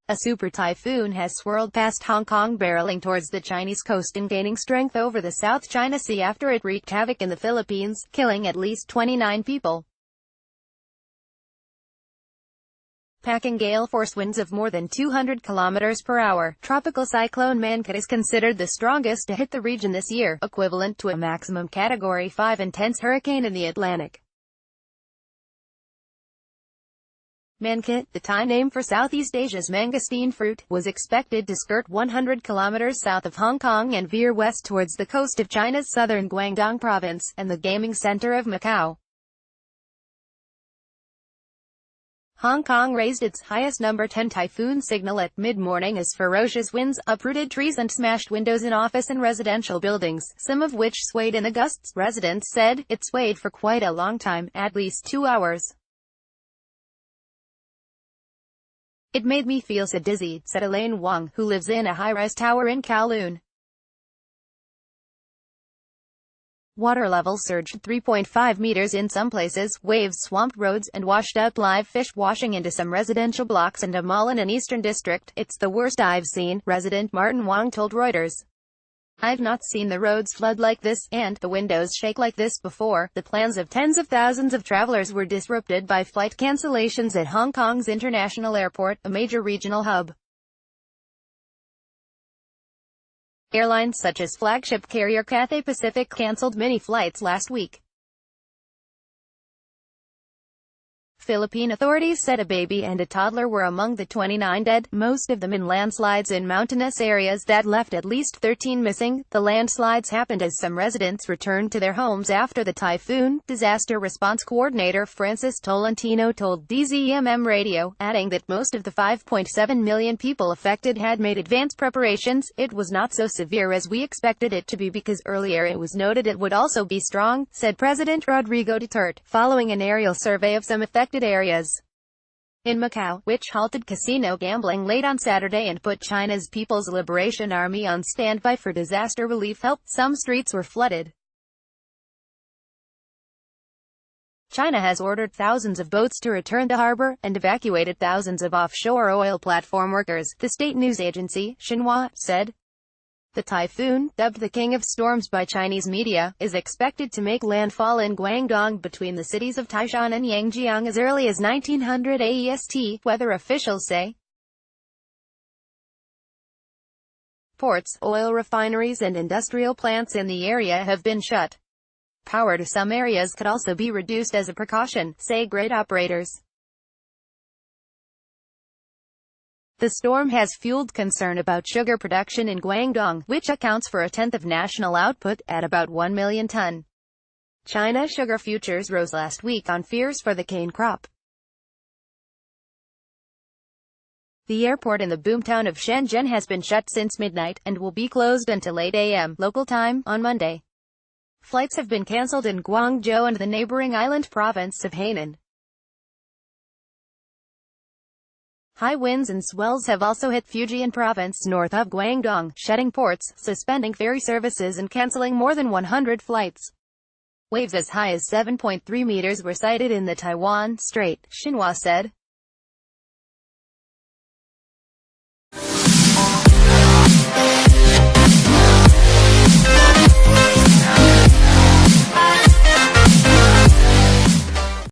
A super typhoon has swirled past Hong Kong, barreling towards the Chinese coast and gaining strength over the South China Sea after it wreaked havoc in the Philippines, killing at least 29 people. Packing gale force winds of more than 200 kilometers per hour, tropical cyclone Mangkhut is considered the strongest to hit the region this year, equivalent to a maximum Category 5 intense hurricane in the Atlantic. Mangkhut, the Thai name for Southeast Asia's mangosteen fruit, was expected to skirt 100 kilometers south of Hong Kong and veer west towards the coast of China's southern Guangdong province, and the gaming center of Macau. Hong Kong raised its highest number 10 typhoon signal at mid-morning as ferocious winds uprooted trees and smashed windows in office and residential buildings, some of which swayed in the gusts. Residents said it swayed for quite a long time, at least 2 hours. "It made me feel so dizzy," said Elaine Wong, who lives in a high-rise tower in Kowloon. Water levels surged 3.5 meters in some places, waves swamped roads, and washed out live fish, washing into some residential blocks and a mall in an eastern district. "It's the worst I've seen," resident Martin Wong told Reuters. "I've not seen the roads flood like this, and the windows shake like this before." The plans of tens of thousands of travelers were disrupted by flight cancellations at Hong Kong's International Airport, a major regional hub. Airlines such as flagship carrier Cathay Pacific canceled many flights last week. Philippine authorities said a baby and a toddler were among the 29 dead, most of them in landslides in mountainous areas that left at least 13 missing. The landslides happened as some residents returned to their homes after the typhoon. Disaster response coordinator Francis Tolentino told DZMM Radio, adding that most of the 5.7 million people affected had made advance preparations. "It was not so severe as we expected it to be because earlier it was noted it would also be strong," said President Rodrigo Duterte, following an aerial survey of some affected areas. In Macau, which halted casino gambling late on Saturday and put China's People's Liberation Army on standby for disaster relief help, some streets were flooded. China has ordered thousands of boats to return to harbor, and evacuated thousands of offshore oil platform workers, the state news agency, Xinhua, said. The typhoon, dubbed the King of Storms by Chinese media, is expected to make landfall in Guangdong between the cities of Taishan and Yangjiang as early as 1900 AEST, weather officials say. Ports, oil refineries and industrial plants in the area have been shut. Power to some areas could also be reduced as a precaution, say grid operators. The storm has fueled concern about sugar production in Guangdong, which accounts for a tenth of national output, at about 1 million ton. China sugar futures rose last week on fears for the cane crop. The airport in the boomtown of Shenzhen has been shut since midnight, and will be closed until 8 a.m. local time, on Monday. Flights have been cancelled in Guangzhou and the neighboring island province of Hainan. High winds and swells have also hit Fujian province north of Guangdong, shutting ports, suspending ferry services and cancelling more than 100 flights. Waves as high as 7.3 meters were sighted in the Taiwan Strait, Xinhua said.